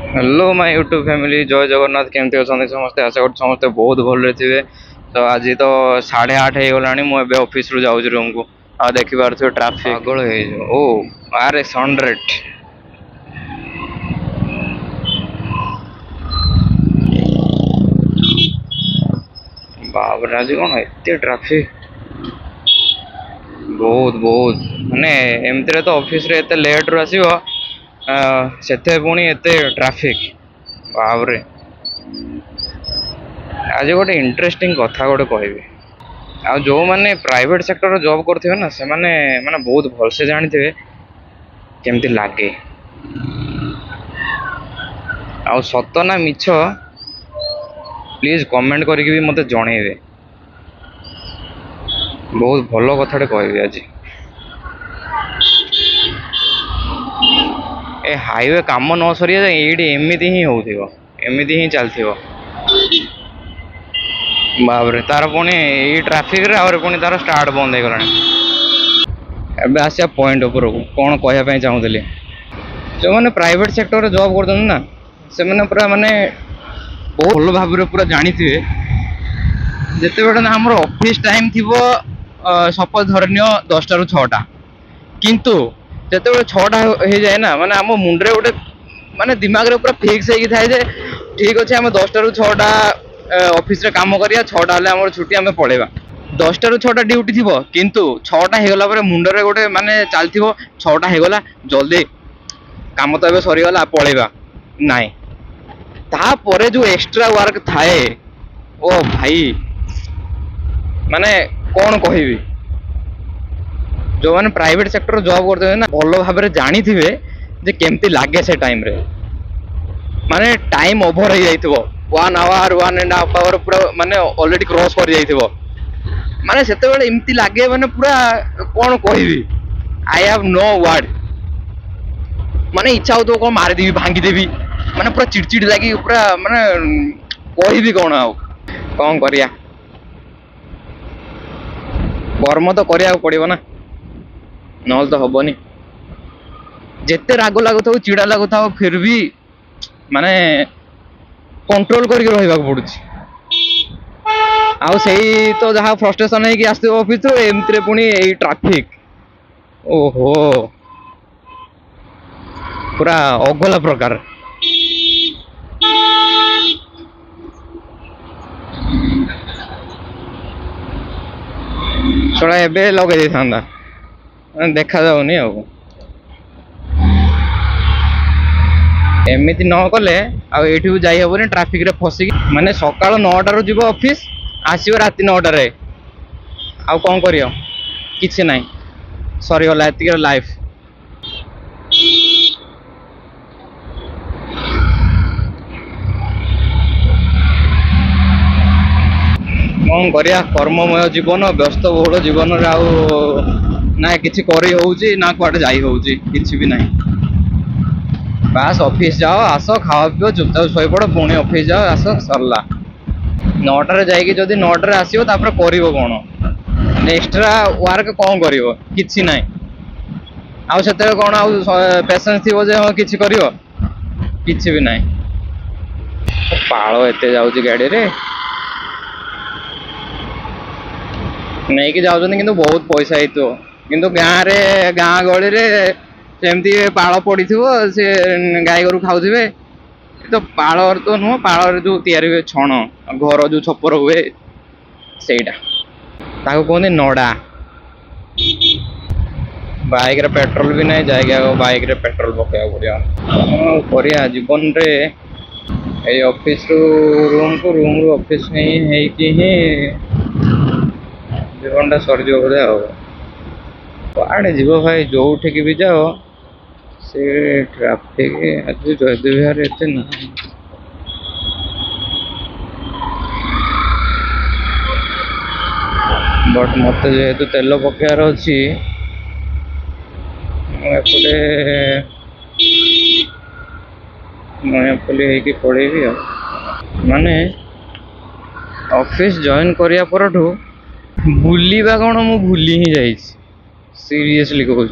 Hello my YouTube family जय जगन्नाथ केमती अच्छा समस्ते आशा कर समस्ते बहुत भल थे। तो आज तो 8:30 हो गलानी मुझे ऑफिस रू जाऊँ रूम को आ देखी पार्थिव ट्राफिक पागल हो ओ आरे सनरेट बाबरे आज कौन एत ट्राफिक बहुत बहुत माने एमती तो ऑफिस रे एत लेट रू आसीबो सेथे पुणी एते ट्राफिक बाबरे। आज गोटे इंटरेस्टिंग कथा गोटे कहबी आ जो मैंने प्राइवेट सेक्टर जॉब करते ना से माने माने बहुत भलसे जानी केमती लगे आ सत ना मिछ प्लीज कमेंट करके भी मते जणेबे। बहुत भल कथाटे कहबी आज ए हाईवे काम न सरी ये एमती ही हो एमती ही चलथिबो बाबरे तार पुणी ट्राफिक रे और पुणी तार स्टार्ट बंद हो गलानी। एबे आसिया पॉइंट ऊपर को कौन कहया चाहूली जो मैंने प्राइवेट सेक्टर रे जॉब करते ना से मैंने पूरा माने बहुत भल भाव पूरा जानी थे जिते बड़े ना हमर ऑफिस टाइम थी सपोज धरनियो 10टा रू 6टा किंतु जिते बड़े 6टा हो जाए ना माने आम मुंडे गोटे माने दिमाग रे पूरा फिक्स होगी थाए जे ठीक अच्छे आम 10टा रू 6टा ऑफिस रे काम करिया 6टा हेले हमर छुट्टी आम पळेबा 10टा रू 6टा ड्यूटी थी किंतु 6टा हेगला पर मुंडरे गोटे माने चलथिबो 6टा हेगला जल्दी काम तो एबे सरीगला पळेबा नाई तापरे जो एक्स्ट्रा वर्क थाए ओ भाई माने कौन कहबी जो मैंने प्राइवेट सेक्टर जॉब करते हैं ना भल भाव जानी थे जे केमती लगे से टाइम रे माने टाइम ओभर हो जाइथिबो 1 आवर 1.5 आवर पूरा माने ऑलरेडी क्रॉस कर जाइथिबो माने सेते बेले एमती लागे माने पूरा कौन कहबी आई हैव नो वर्ड माने इच्छा हो तो कौन मार देवी भांगी देवी माने पूरा चिड़चिड़ लगी पूरा माने कहबी कौन आउ कौन करिया कर्म तो करिया पड़िबो ना नल तो हबनी जेते राग लगुता चिड़ा लगुता फिर भी माने कंट्रोल करके रहिबा पड़ुछि आउ सही तो जहाँ फ्रस्ट्रेशन है कि आसते ऑफिस रो एमती पुणी ए ट्रैफिक ओहो पूरा अगला प्रकार छोड़ा एबे लगे था देखा जाऊनी एमती न कले आठी भी जाई हेनी ट्राफिक रे फसिक माने सकाल 9टारू जीव ऑफिस आसो राति 9टारे आउ कौन कर किसी ना सरीगला एतिक लाइफ कौन करिया कर्ममय जीवन व्यस्त बहुल जीवन ना किसी करी होउची ना कुआडे जाई होउची किसी भी नहीं बास ऑफिस जाओ आस खाओ पिओ चुपचाप शोई पड़ पुणी ऑफिस जाओ आस सरला 9टारे जाइए जदि 9टारे आसो तापर कर कौन एक्स्ट्रा वर्क कौन कर किसी ना आउ से कौन आउ पेसेंस थी जे हाँ किसी कर किसी भी नहीं पाल एत जाऊँगी गाड़ी रे नहीं कि जाऊँ कि बहुत पैसा हो किंतु गाँव रे गाँ गली रे सेमती पाल पड़ी से गाई गोरु खाऊे तो पाल तो नुह पाल जो तैयारी हुए छण घर जो छपर हुए सेटा कहते नड़ा बाइक रे पेट्रोल भी नहीं जाएगा बाइक रे पेट्रोल पकड़ा पड़ा जीवन रे ए ऑफिस रूम रू ऑफिस ही जीवन टा सरीज बोधे आड़े जीव भाई जो उठिक भी जाओ से ट्राफिक आज जयदेव विहार एत ना बट मत जेहेतु तेल पकेयार अच्छी एपटे पड़ेबी माने ऑफिस जॉइन करिया परठू बुलिबा कौन मु भूली ही जाइए सीरियसली कहूँ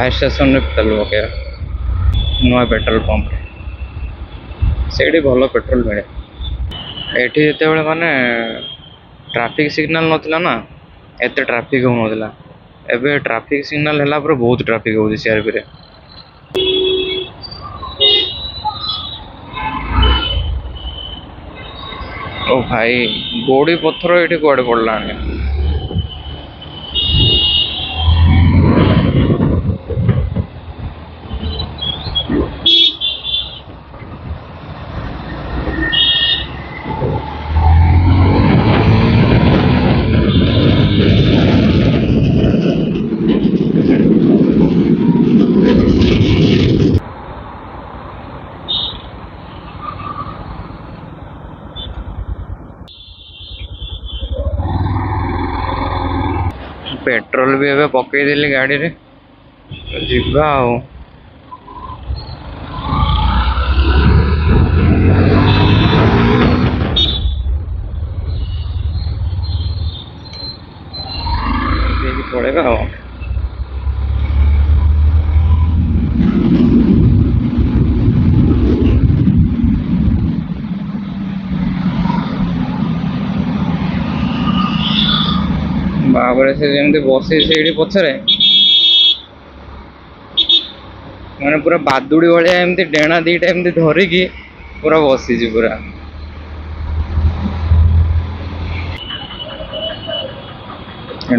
फायर स्टेशन तेल पकड़ा नुआ पेट्रोल पंप से भल पेट्रोल मिले एठी जिते माने ट्रैफिक सिग्नल नथिला ना एते ट्रैफिक हो नथिला एबे ट्रैफिक सिग्नल हला पर बहुत ट्रैफिक हो सीआरपी रे। ओ भाई गोड़ी पत्थर ये कुआडे पड़ला पेट्रोल भी एबे पकईदेली गाड़ी रे जीवा आओ पड़ेगा आओ बाबरे से जमी बसी से पछरे मैंने पूरा बादुड़ी भाया एमती डेणा दीटा एमती धरिकी पूरा बसीची पूरा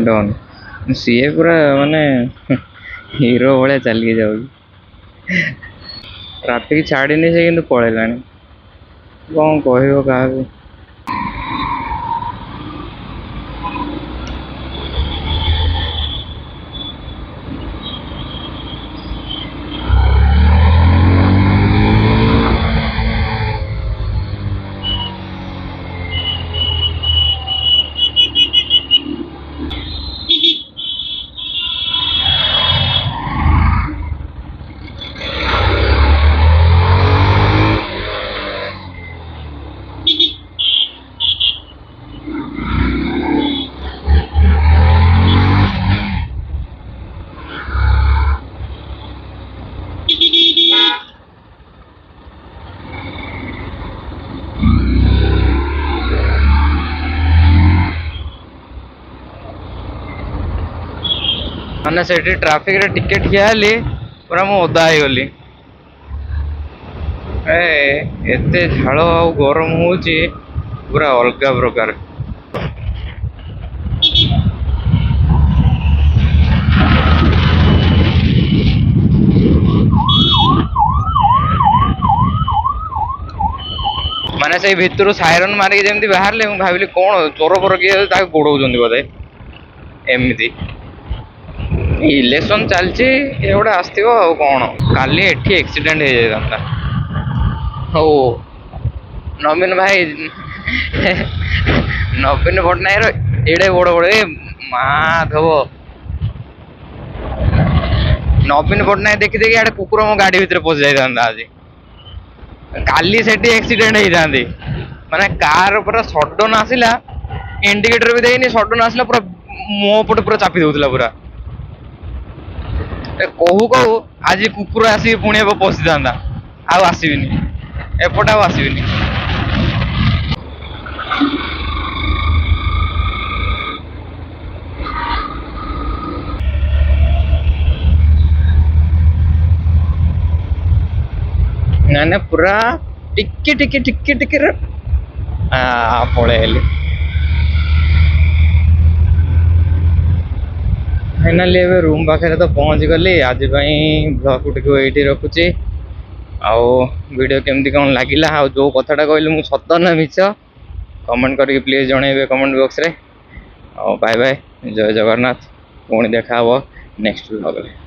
डन सीए पूरा माने हीरो भाया चलिए जाऊ ट्राफिक छाड़नी से कि पलैला कौन कह क्या मैंने से ट्राफिक रे टिकेट कियाली पूरा मु ओदा हो गली एते झाड़ आ गरम होची पूरा अलग प्रकार माने से भितर साइरन मारिक जमी बाहर ले भाविली कौन चोर पर किए गोड़ाऊँ बोधे एमती इलेक्शन चलती ये गोटे आसो कौन काली एठी एक्सीडेंट हो जाता हो नवीन भाई नवीन पट्टनायक एड़े बड़ बड़ माधव नवीन पट्टनायक देखी देखी आड़े कुकुर मो गाड़ी भितर पशि जाता आज काली से एक्सीडेंट होता माने कार पूरा सडन आसला इंडिकेटर भी देनी सडन आसला पूरा मो पटे पूरा चापी दौला पूरा कहू कहू आज कुकुर आसिक पुणी पशि था आसबिनी एपटे आसबिनी मैंने पूरा टिके टिके टिके टिके पलैली फाइनाली एवं रूम पाखे तो पहुँच गली आज ब्लॉग को ये रखुची आउ वीडियो केमती कौन लगिला आ जो कथाटा कहली मुझे सत ना मिछ कमेंट करके प्लीज जनइबे कमेंट बॉक्स रे। बाय बाय जय जगन्नाथ पुणी देखा नेक्स्ट ब्लॉग रे।